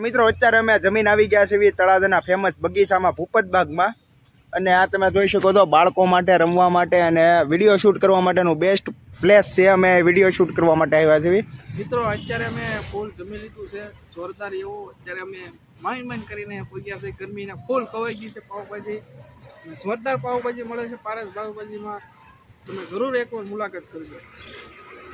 મિત્રો અત્યારે અમે જમીન આવી ગયા છે તળાજાના ફેમસ બગીચામાં ભૂપતબાગમાં અને આ તમે જોઈ શકો છો બાળકો માટે રમવા માટે અને વિડીયો શૂટ કરવા માટેનું બેસ્ટ પ્લેસ છે. અમે વિડીયો શૂટ કરવા માટે આવ્યા છીએ મિત્રો. અત્યારે અમે ફૂલ જમી લીધું છે જોરદાર એવું. અત્યારે અમે માઇન્ડ કરીને પૂગ્યા છે. ગરમીને ફૂલ ખવાઈ ગઈ છે. પાવભાજી જોરદાર પાવભાજી મળે છે પારસ પાવભાજીમાં. તમે જરૂર એકવાર મુલાકાત કરજો.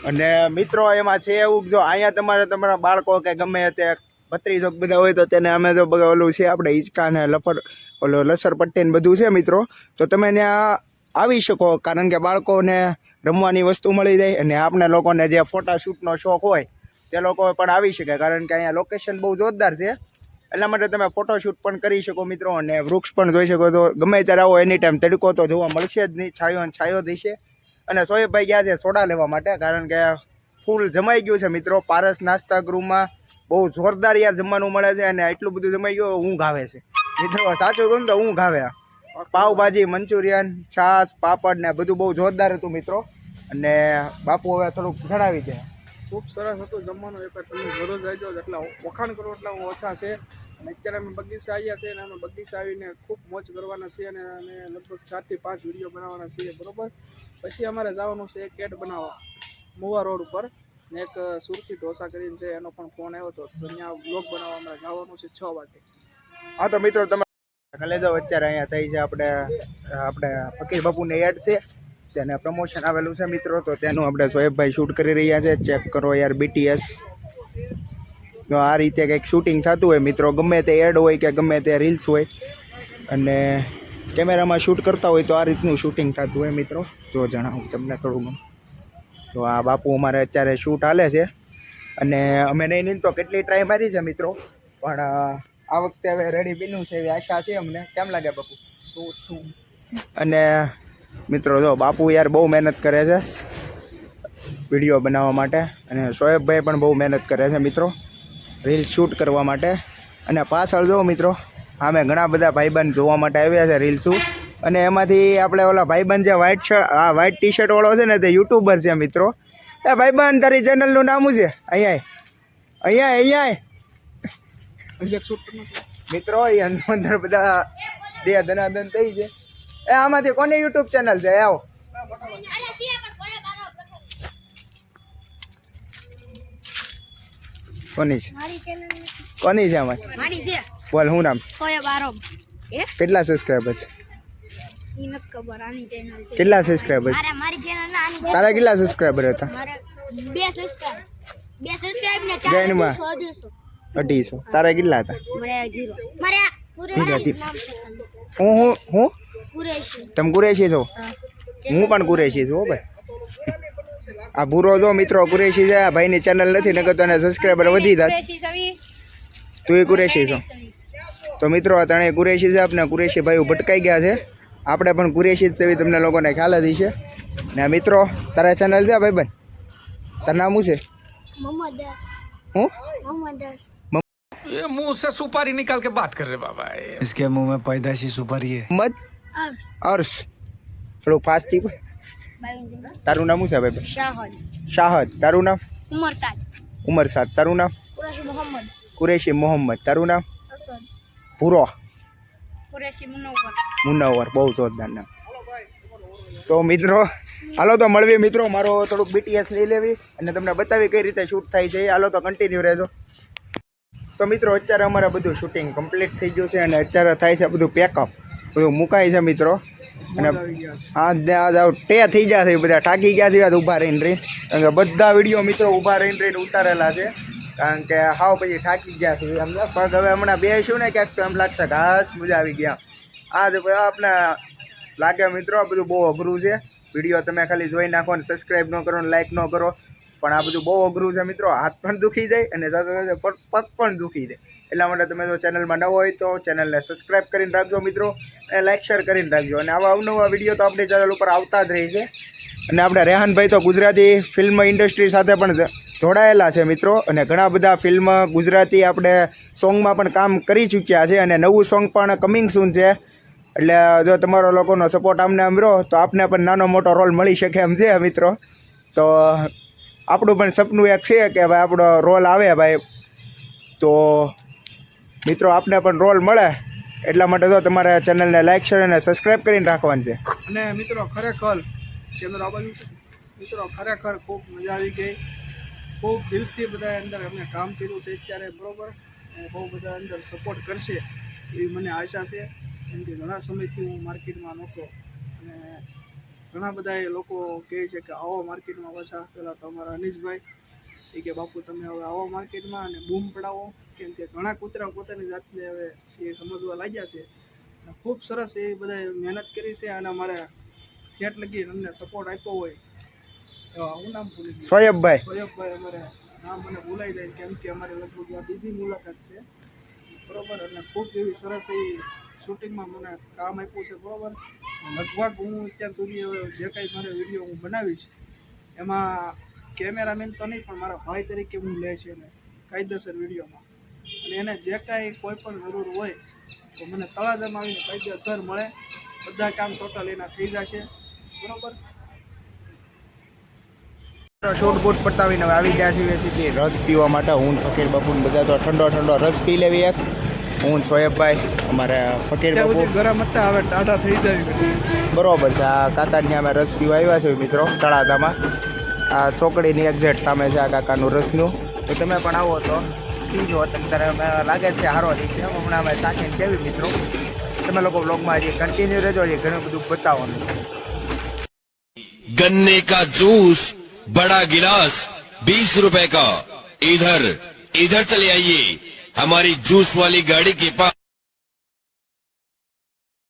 અને મિત્રો એમાં છે એવું જો અહીંયા તમારા બાળકો કે ગમે તે ભત્રીજો બધા હોય તો તેને અમે જો ઓલું છે આપણે હિંચકા ને લસરપટ્ટી ને બધું છે મિત્રો. તો તમે ત્યાં આવી શકો કારણ કે બાળકોને રમવાની વસ્તુ મળી જાય અને આપણે લોકોને જે ફોટાશૂટનો શોખ હોય તે લોકો પણ આવી શકે કારણ કે અહીંયા લોકેશન બહુ જોરદાર છે. એટલા માટે તમે ફોટોશૂટ પણ કરી શકો મિત્રો. અને વૃક્ષ પણ જોઈ શકો તો ગમે ત્યારે આવો એની ટાઈમ તડકો તો જોવા મળશે જ નહીં. છાયો થશે. અને સોએબભાઈ ગયા છે સોડા લેવા માટે કારણ કે ફૂલ જમાઈ ગયું છે મિત્રો. પારસ નાસ્તા ગૃહમાં બહુ જોરદાર યાર જમવાનું મળે છે અને એટલું બધું જમાઈ ગયું ઊંઘ આવે છે મિત્રો. સાચું કહું તો ઊંઘ આવે. પાવભાજી, મંચુરિયન, છાશ, પાપડ ને બધું બહુ જોરદાર હતું મિત્રો. અને બાપુ હવે થોડુંક જણાવી દે. ખૂબ સરસ હતું જમવાનું. એકવાર તમે જરૂર જજો. જેટલા વખાણ કરો એટલા ઓછા છે. અને અત્યારે અમે બગીચા આવ્યા છે અને અમે બગીચા આવીને ખૂબ મોજ કરવાના છીએ અને લગભગ 4 થી 5 વિડીયો બનાવવાના છીએ બરાબર. પછી અમારે જવાનું છે એક એડ બનાવવા મુવા રોડ ઉપર ને એક સુરતી ઢોસા કરીને છે એનો પણ ફોન આવ્યો હતો. તો ત્યાં બ્લોગ બનાવવા અમારે જવાનું છે 6 વાગે. હા તો મિત્રો તમે લઈ જાઓ. અત્યારે અહીંયા થઈ છે આપણે ફકીર બાપુને એડ છે તેને પ્રમોશન આવેલું છે મિત્રો. તો તેનું આપણે સોએબભાઈ શૂટ કરી રહ્યા છે. ચેક કરો યાર BTS. તો આ રીતે કંઈક શૂટિંગ થતું હોય મિત્રો. ગમે તે એડ હોય કે ગમે તે રીલ્સ હોય અને કેમેરામાં શૂટ કરતા હોય તો આ રીતનું શૂટિંગ થતું હોય મિત્રો. જો જણાવું તમને થોડું. તો આ બાપુ અમારે અત્યારે શૂટ હાલે છે અને અમે નહીં તો કેટલી ટ્રાય મારી છે મિત્રો. પણ આ વખતે હવે રેડી બન્યું છે એવી આશા છે અમને. કેમ લાગે બાપુ? શું અને મિત્રો જો બાપુ યાર બહુ મહેનત કરે છે વિડીયો બનાવવા માટે અને સોએબભાઈ પણ બહુ મહેનત કરે છે મિત્રો રીલ શૂટ કરવા માટે. અને પાછળ જો મિત્રો અમે ઘણા બધા ભાઈબંધ જોવા માટે આવ્યા છે રીલ્સું. અને એમાંથી આપણે ઓલા ભાઈબંધ જે વ્હાઇટ ટી શર્ટ વાળો છે ને તે યુટ્યુબર છે મિત્રો. એ ભાઈબંધ તારી ચેનલનું નામ શું છે? અહીંયા મિત્રો એ અંદર બધા દે ધનાધન થઈ છે. એ આમાંથી કોની યુટ્યુબ ચેનલ છે? આવો કોની છે? કોની છે આમાં? બોલ શું નામ? કેટલા સબસ્ક્રાઈબર છે? કેટલા સબસ્ક્રાઈબર છે? તારા કેટલા સબસ્ક્રાઈબર હતા? 200. તારા કેટલા હતા? હું તમે કુરેશી છો? હું પણ કુરેશી છું ભાઈ. આ ભૂરો જો મિત્રો કુરેશી છે. આ ભાઈની ચેનલ નથી નકર તો એને સબસ્ક્રાઈબર વધી જાય. તું એ કુરેશી છો? તો મિત્રો આ ત્રણેય કુરેશી છે. આપણે કુરેશી ભાઈ ભટકાઈ ગયા છે. આપણે પણ કુરેશી જ છે તમને લોકોને ખ્યાલ જ છે. ને મિત્રો તારા ચેનલ છે ભાઈબંધ? તારું નામ શું છે? હું ये मुंह से सुपारी निकाल के बात कर रहे बाबा. इसके मुंह में पैदाशी सुपारी है. મત અર્શ થોડું ફાસ્ટ થી. તારું નામ શું છે ભાઈ? શાહદ. તારું નામ? ઉમર સાદ. તારું નામ? કુરેશી મોહમ્મદ. તારું નામ? ભૂરો મુનવ્વર. બહુ જોરદાર નામ. તો મિત્રો હાલો તો મળવી મિત્રો. મારો થોડુંક BTS લઈ લેવી અને તમને બતાવી કઈ રીતે શૂટ થાય છે. હાલો તો કન્ટિન્યુ રહેજો. તો મિત્રો અત્યારે અમારે બધું શૂટિંગ કમ્પ્લીટ થઈ ગયું છે અને અત્યારે થાય છે બધું પેકઅપ. બધું મુકાય છે મિત્રો. અને હા ટે થઈ ગયા છે બધા. થાકી ગયા છે ઊભા રહીને કારણ કે બધા વિડીયો મિત્રો ઊભા રહીને ઉતારેલા છે કારણ કે હાવ પછી થાકી ગયા છે એમ. પણ હવે હમણાં બેસીશું ને ક્યાંક તો એમ લાગશે ઘાસ મજા આવી ગયા. આ જ આપણે લાગે મિત્રો આ બધું બહુ અઘરું છે. વિડીયો તમે ખાલી જોઈ નાખો ને સબસ્ક્રાઈબ ન કરો ને લાઈક ન કરો પણ આ બધું બહુ અઘરું છે મિત્રો. હાથ પણ દુખી જાય અને સાથે સાથે પગ પણ દુખી જાય. એટલા માટે તમે જો ચેનલમાં નવો હોય તો ચેનલને સબસ્ક્રાઈબ કરીને રાખજો મિત્રો અને લાઈક શેર કરીને રાખજો. અને આવા અવનવા વિડીયો તો આપણી ચેનલ ઉપર આવતા જ રહે છે. અને આપણે રેહાનભાઈ તો ગુજરાતી ફિલ્મ ઇન્ડસ્ટ્રી સાથે પણ જોડાયેલા છે મિત્રો. અને ઘણા બધા ફિલ્મ ગુજરાતી આપણે સોંગમાં પણ કામ કરી ચૂક્યા છે અને નવું સોંગ પણ કમિંગ સૂન છે. એટલે જો તમારો લોકોનો સપોર્ટ આમને આમ રહો તો આપને પણ નાનો મોટો રોલ મળી શકે એમ છે મિત્રો. તો આપણું પણ સપનું એક છે કે ભાઈ આપણો રોલ આવે ભાઈ તો મિત્રો આપને પણ રોલ મળે એટલા માટે તો તમારે ચેનલને લાઈક શેર અને સબસ્ક્રાઈબ કરીને રાખવાની છે. અને મિત્રો ખરેખર કેમેરો આ બાજુ છે. મિત્રો ખરેખર ખૂબ મજા આવી ગઈ. ખૂબ દિલથી બધા અંદર અમે કામ કર્યું છે અત્યારે બરાબર. બહુ બધા અંદર સપોર્ટ કરશે એવી મને આશા છે. કેમ કે ઘણા સમયથી હું માર્કેટમાં નહોતો અને ઘણા બધા એ લોકો કહે છે કે આવો માર્કેટમાં પાછા. પહેલાં તો અમારા અનીશભાઈ એ કે બાપુ તમે હવે આવો માર્કેટમાં અને બૂમ પડાવો. કેમ કે ઘણા કૂતરા પોતાની જાતને હવે એ સમજવા લાગ્યા છે. ખૂબ સરસ એ બધાએ મહેનત કરી છે અને અમારે સેટ લગી અમને સપોર્ટ આપ્યો હોય હું નામ ભૂલી ગયો. સોયબભાઈ અમારે નામ મને ભૂલાઈ જાય કેમ કે અમારે લગભગ આ બીજી મુલાકાત છે બરાબર. અને ખૂબ એવી સરસ એવી શૂટિંગમાં મને કામ આપ્યું છે બરાબર. લગભગ હું અત્યાર સુધી હવે જે કાંઈ મારે વિડીયો હું બનાવીશ એમાં કેમેરામેન તો નહીં પણ મારા ભાઈ તરીકે હું લે છે ને કાયદેસર વિડીયોમાં. અને એને જે કાંઈ કોઈ પણ જરૂર હોય તો મને તળાજામાં આવીને કાયદેસર મળે. બધા કામ ટોટલ એના થઈ જશે બરાબર. શૂટ બૂટ પતાવીને હવે આવી ગયા છીએ સીધી રસ પીવા માટે. હું ફકીર બાપુ બધા તો ઠંડો ઠંડો રસ પી લેવી એક. હું સોયબભાઈ અમારે ફકીર બાપુ ગરમ હતા હવે ટાઢા થઈ જાય બરોબર છે. આ કાકાની અમે રસ પીવા આવ્યા છે મિત્રો તળાજામાં. આ ચોકડીની એક્ઝેક્ટ સામે છે આ કાકાનું રસનું. તો તમે પણ આવો તો પીજો. અત્યારે અમે લાગે છે સારો છે હમણાં અમે ચાખીને કેવી મિત્રો. તમે લોકો બ્લોગમાં હજી કન્ટિન્યુ રહેજો. હજી ઘણું બધું બતાવવાનું છે. गन्ने का जूस बड़ा गिलास 20 रुपए का. इधर चले आइए हमारी जूस वाली गाड़ी के पास.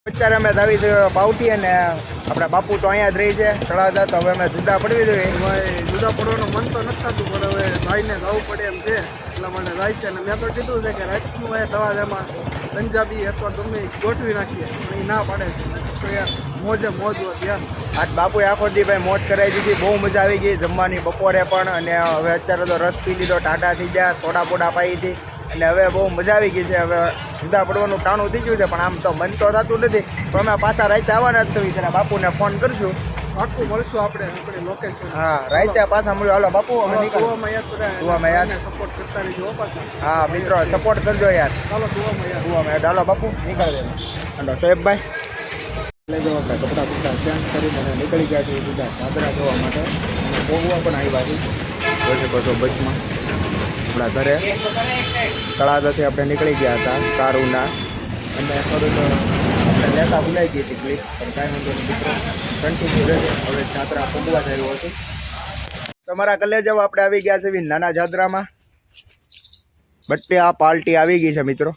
અત્યારે અમે દાવી બાવટી અને આપણા બાપુ તો અહીંયા જ રહી છે તળાજા. તો હવે અમે જુદા પડવી જોઈએ. ભાઈ જુદા પડવાનું મન તો નથી થતું પણ હવે ભાઈને જવું પડે એમ છે એટલા માટે જાય છે. અને મેં તો કીધું છે કે રાતનું એ તળાજામાં પંજાબી અથવા ગમે એ ગોઠવી નાખીએ પણ એ ના પાડે છે. તો યાર મોજે મોજ હોત યાર. આજ બાપુએ આખો દી ભાઈ મોજ કરાવી દીધી. બહુ મજા આવી ગઈ જમવાની બપોરે પણ. અને હવે અત્યારે તો રસ પી લીધો, ટાટા થઈ ગયા, સોડા બોડા પાઈ હતી અને હવે બહુ મજા આવી ગઈ છે. હવે જુદા પડવાનું ટાણું થઈ ગયું છે પણ આમ તો મન તો થતું નથી. પણ અમે પાછા રાતે આવવાના જ છું. ત્યારે બાપુને ફોન કરશું. પાક્કું મળશું આપણે આપણી લોકેશન. હા રાતે પાછા મળ્યું. હાલો બાપુ અમે નીકળીએ. દુવામાં યાદ સપોર્ટ કરતા રહીજો પાછા. હા મિત્રો સપોર્ટ કરજો યાર. ચાલો દુવામાં યાદ. હાલો બાપુ નીકળે. હાલો સાહેબભાઈ લઈ જાઓ. આપણે કપડાં બપડા ચેન્જ કરીને અને નીકળી ગયા છીએ સીધા ચાદરા જોવા માટે. અને પહોંચવા પણ આવ્યા છીએ જોઈ શકો છો બસમાં. આપણા ઘરે તળાજાથી આપણે નીકળી ગયા હતા કારુના. અને થોડુંક આપણે લેતા ભૂલાઈ ગઈ હતી ક્લિપ પણ કાંઈ વાંધો નહીં મિત્રો કન્ટિન્યુ રહેશે. હવે જાત્રા પગવા થયું હતું. તમારા કલેજાઓ આપણે આવી ગયા છે નાના જાત્રામાં. બટ્ટે આ પાર્ટી આવી ગઈ છે મિત્રો.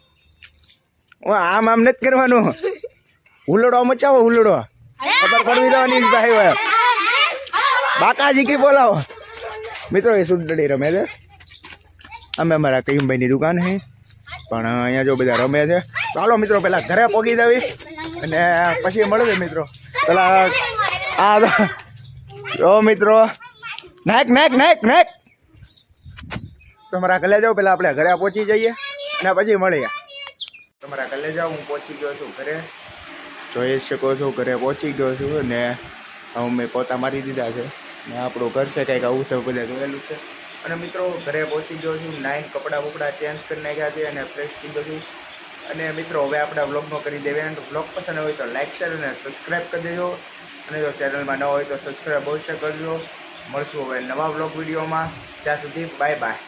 આમ નથી કરવાનું. હુલડો મચાવો હુલડો. ખબર પડવી દેવાની ભાઈ હોય. બાકાજી કી બોલાવો મિત્રો. એ સુડડી રમે છે. અમે અમારા કયુમભાઈની દુકાન છે પણ અહીંયા જો બધા રમે છે. ચાલો મિત્રો પહેલાં ઘરે પહોંચી દેવી અને પછી મળીએ મિત્રો. પેલા આ જો મિત્રો નાક નાક નાક નાક તમારા ઘરે જાઓ. પહેલાં આપણે ઘરે પહોંચી જઈએ અને પછી મળીએ. તમારા ઘરે જાઓ. હું પહોંચી ગયો છું ઘરે. જોઈ શકો છો ઘરે પહોંચી ગયો છું અને મેં પોતા મારી દીધા છે. ને આપણું ઘર છે કંઈક આવું થયું બધા જોયેલું છે. અને મિત્રો ઘરે પહોંચી ગયો છું. નાઈન કપડાં બપડા ચેન્જ કરી નાખ્યા છે અને ફ્રેશ થઈ ગયો છું. અને મિત્રો હવે આપણા વ્લોગનો કરી દેવે. અને વ્લોગ પસંદ હોય તો લાઈક શેર અને સબસ્ક્રાઈબ કરી દેજો. અને જો ચેનલમાં ન હોય તો સબસ્ક્રાઈબ અવશ્ય કરજો. મળશું હવે નવા વ્લોગ વિડીયોમાં. ત્યાં સુધી બાય બાય.